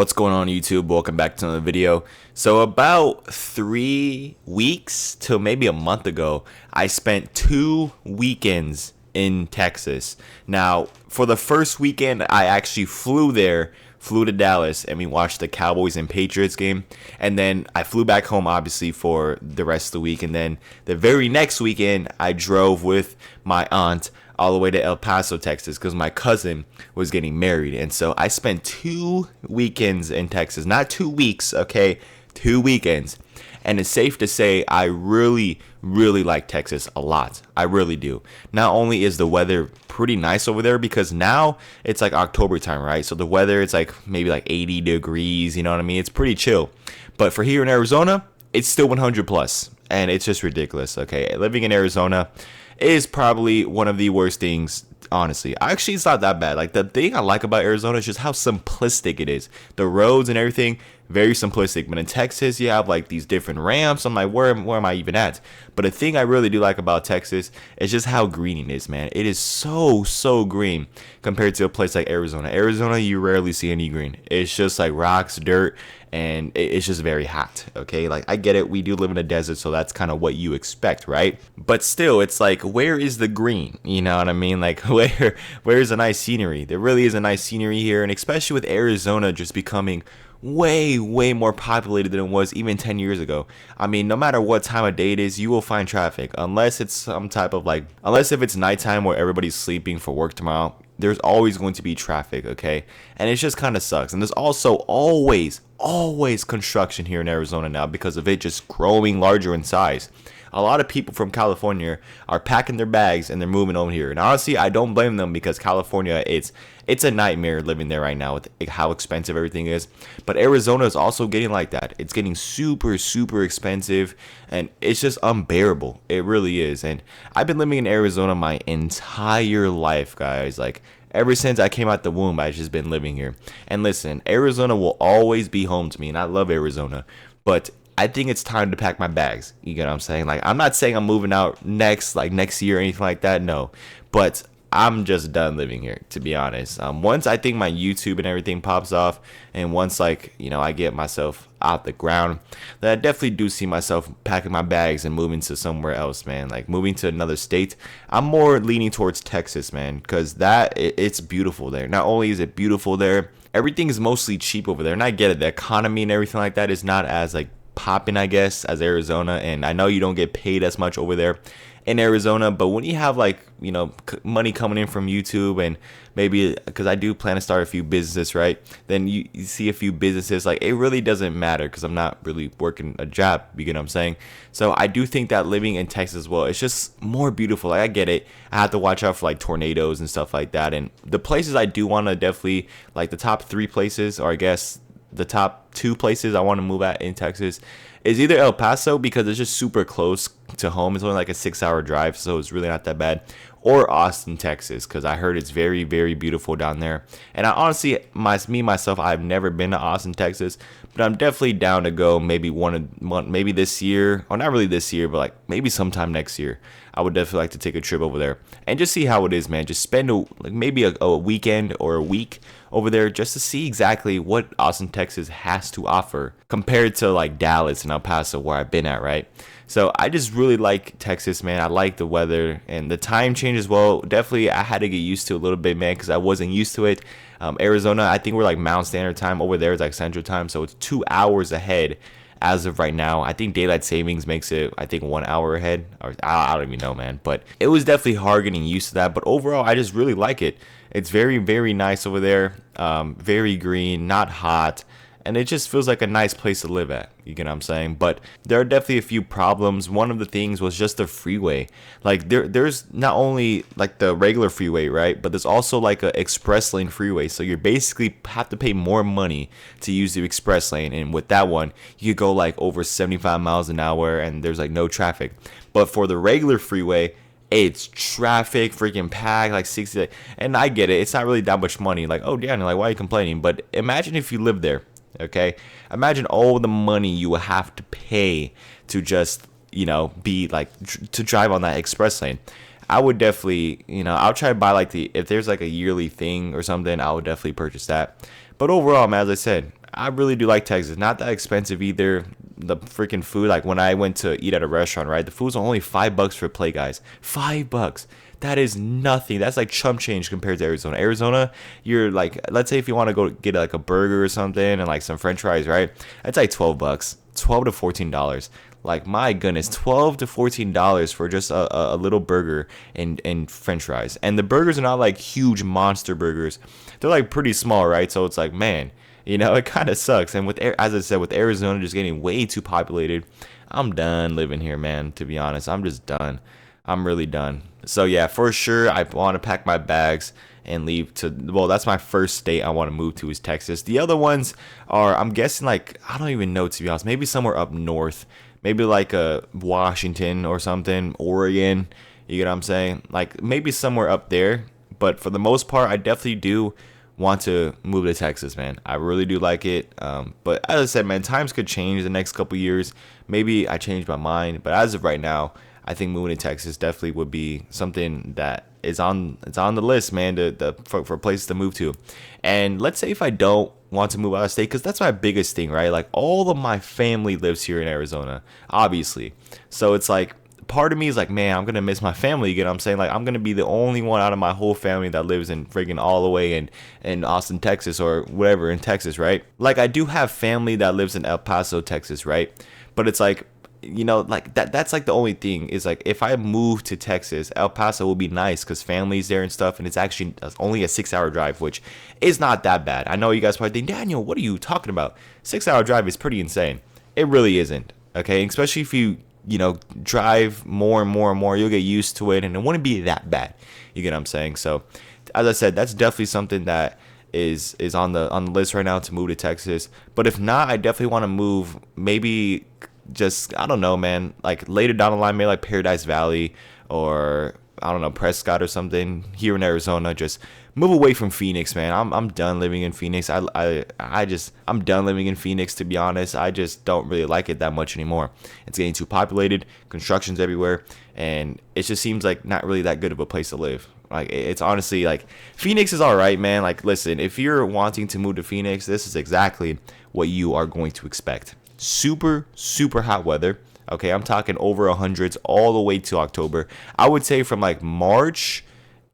What's going on YouTube? Welcome back to another video. So about 3 weeks to maybe a month ago, I spent 2 weekends in Texas. Now, for the first weekend, I actually flew to Dallas, and we watched the Cowboys and Patriots game. And then I flew back home, obviously, for the rest of the week. And then the very next weekend, I drove with my aunt all the way to El Paso, Texas, because my cousin was getting married. And so I spent 2 weekends in Texas. Not 2 weeks, okay? 2 weekends. And it's safe to say I really like Texas a lot. I really do. Not only is the weather pretty nice over there, because now it's like October time, right? So the weather, it's like maybe like 80 degrees, you know what I mean? It's pretty chill. But for here in Arizona, it's still 100 plus. And it's just ridiculous, okay? Living in Arizona is probably one of the worst things, honestly. Actually, it's not that bad. Like, the thing I like about Arizona is just how simplistic it is. The roads and everything, very simplistic. But in Texas, you have like these different ramps. I'm like, where am I even at? But the thing I really do like about Texas is just how green it is, man. It is so green compared to a place like Arizona. Arizona, you rarely see any green. It's just like rocks, dirt, and it's just very hot, okay? Like, I get it, we do live in a desert, so that's kind of what you expect, right? But still, it's like, where is the green? You know what I mean? Like, where's a nice scenery? There really is a nice scenery here, and especially with Arizona just becoming way more populated than it was even 10 years ago. I mean, no matter what time of day it is, you will find traffic, unless it's some type of like, unless if it's nighttime where everybody's sleeping for work tomorrow. There's always going to be traffic, okay? And it just kind of sucks. And there's also always construction here in Arizona now because of it just growing larger in size. A lot of people from California are packing their bags and they're moving over here. And honestly, I don't blame them, because California, it's a nightmare living there right now with how expensive everything is. But Arizona is also getting like that. It's getting super expensive, and it's just unbearable. It really is. And I've been living in Arizona my entire life, guys. Like, ever since I came out the womb, I've just been living here. And listen, Arizona will always be home to me, and I love Arizona. But I think it's time to pack my bags. You get what I'm saying? Like, I'm not saying I'm moving out next year or anything like that. No. But I'm just done living here, to be honest. Once I think my YouTube and everything pops off, and once, like, you know, I get myself out the ground, then I definitely do see myself packing my bags and moving to somewhere else, man. Like, moving to another state. I'm more leaning towards Texas, man, because it's beautiful there. Not only is it beautiful there, everything is mostly cheap over there. And I get it. The economy and everything like that is not as, like, popping, I guess, as Arizona. And I know you don't get paid as much over there in Arizona, but when you have, like, you know, money coming in from YouTube, and maybe because I do plan to start a few businesses, right? Then you see a few businesses, like, it really doesn't matter because I'm not really working a job, you get what I'm saying? So I do think that living in Texas, well, it's just more beautiful. Like, I get it. I have to watch out for like tornadoes and stuff like that. And the places I do want to definitely, like, the top 3 places, or I guess the top 2 places I want to move at in Texas, is either El Paso, because it's just super close to home. It's only like a 6-hour drive, so it's really not that bad. Or Austin, Texas, because I heard it's very beautiful down there. And I honestly, myself, I've never been to Austin, Texas, but I'm definitely down to go maybe maybe this year, or not really this year, but like maybe sometime next year. I would definitely like to take a trip over there and just see how it is, man. Just spend maybe a weekend or a week over there just to see exactly what Austin, Texas has to offer compared to like Dallas and El Paso, where I've been at, right? So I just really like Texas, man. I like the weather and the time change as well. Definitely, I had to get used to a little bit, man, because I wasn't used to it. Arizona, I think we're like Mountain Standard Time. Over there is like Central Time, so it's 2 hours ahead as of right now. I think daylight savings makes it, I think, 1 hour ahead. Or I don't even know, man. But it was definitely hard getting used to that. But overall, I just really like it. It's very nice over there. Very green, not hot. And it just feels like a nice place to live at. You get what I'm saying? But there are definitely a few problems. One of the things was just the freeway. Like, there's not only like the regular freeway, right? But there's also like a express lane freeway. So you basically have to pay more money to use the express lane. And with that one, you could go like over 75 miles an hour and there's like no traffic. But for the regular freeway, it's traffic, freaking packed, like 60. And I get it. It's not really that much money. Like, oh, Daniel, like, why are you complaining? But imagine if you lived there. Okay, imagine all the money you would have to pay to just, you know, be like to drive on that express lane. I would definitely, you know, I'll try to buy like if there's like a yearly thing or something, I would definitely purchase that. But overall, man, as I said, I really do like Texas. Not that expensive either. The freaking food, like when I went to eat at a restaurant, right? The food's only $5 for a plate, guys. $5. That is nothing. That's like chump change compared to Arizona. Arizona, you're like, let's say if you want to go get like a burger or something and like some French fries, right? That's like $12, $12 to $14. Like my goodness, $12 to $14 for just a little burger and French fries. And the burgers are not like huge monster burgers. They're like pretty small, right? So it's like, man, you know, it kind of sucks. And with, as I said, with Arizona just getting way too populated, I'm done living here, man. To be honest, I'm just done. I'm really done. So yeah, for sure, I want to pack my bags and leave to, well, that's my first state I want to move to is Texas. The other ones are, I'm guessing, like, I don't even know, to be honest, maybe somewhere up north, maybe like Washington or something, Oregon, you get what I'm saying? Like maybe somewhere up there. But for the most part, I definitely do want to move to Texas, man. I really do like it. But as I said, man, times could change the next couple years. Maybe I change my mind, but as of right now, I think moving to Texas definitely would be something that is on the list, man, for places to move to. And let's say if I don't want to move out of state, because that's my biggest thing, right? Like all of my family lives here in Arizona, obviously. So it's like part of me is like, man, I'm gonna miss my family. You get what I'm saying? Like I'm gonna be the only one out of my whole family that lives in freaking all the way in Austin, Texas, or whatever in Texas, right? Like I do have family that lives in El Paso, Texas, right? But it's like, you know, like that's like the only thing is like if I move to Texas, El Paso will be nice because family's there and stuff, and it's actually only a 6-hour drive, which is not that bad. I know you guys probably think, Daniel, what are you talking about? 6-hour drive is pretty insane. It really isn't, okay? Especially if you know, drive more and more and more, you'll get used to it, and it wouldn't be that bad. You get what I'm saying? So, as I said, that's definitely something that is on the list right now to move to Texas. But if not, I definitely want to move. Maybe just, I don't know, man, like later down the line, maybe like Paradise Valley or I don't know, Prescott or something here in Arizona. Just move away from Phoenix, man. I'm done living in Phoenix. I'm done living in Phoenix, to be honest. I just don't really like it that much anymore. It's getting too populated, construction's everywhere, and it just seems like not really that good of a place to live. Like it's honestly like Phoenix is all right, man. Like listen, if you're wanting to move to Phoenix, this is exactly what you are going to expect. Super hot weather. Okay, I'm talking over 100s all the way to October. I would say from like March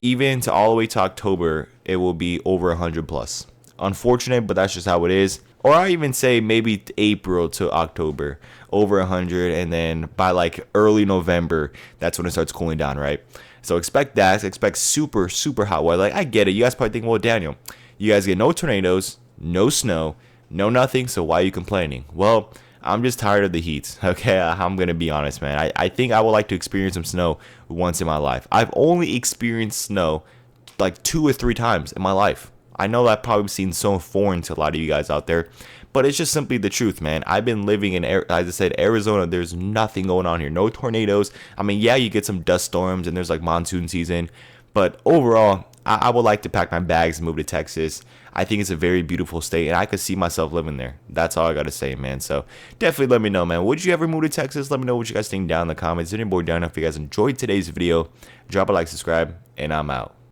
even to all the way to October, it will be over 100 plus. Unfortunate, but that's just how it is. Or I even say maybe April to October, over 100, and then by like early November, that's when it starts cooling down, right? So expect that. Expect super hot weather. Like I get it. You guys probably think, well, Daniel, you guys get no tornadoes, no snow, no nothing, so why are you complaining? Well, I'm just tired of the heat, okay? I'm going to be honest, man. I think I would like to experience some snow once in my life. I've only experienced snow like 2 or 3 times in my life. I know that probably seems so foreign to a lot of you guys out there, but it's just simply the truth, man. I've been living in, as I said, Arizona. There's nothing going on here. No tornadoes. I mean, yeah, you get some dust storms and there's like monsoon season, but overall, I would like to pack my bags and move to Texas. I think it's a very beautiful state, and I could see myself living there. That's all I got to say, man. So definitely let me know, man. Would you ever move to Texas? Let me know what you guys think down in the comments. If you guys enjoyed today's video, drop a like, subscribe, and I'm out.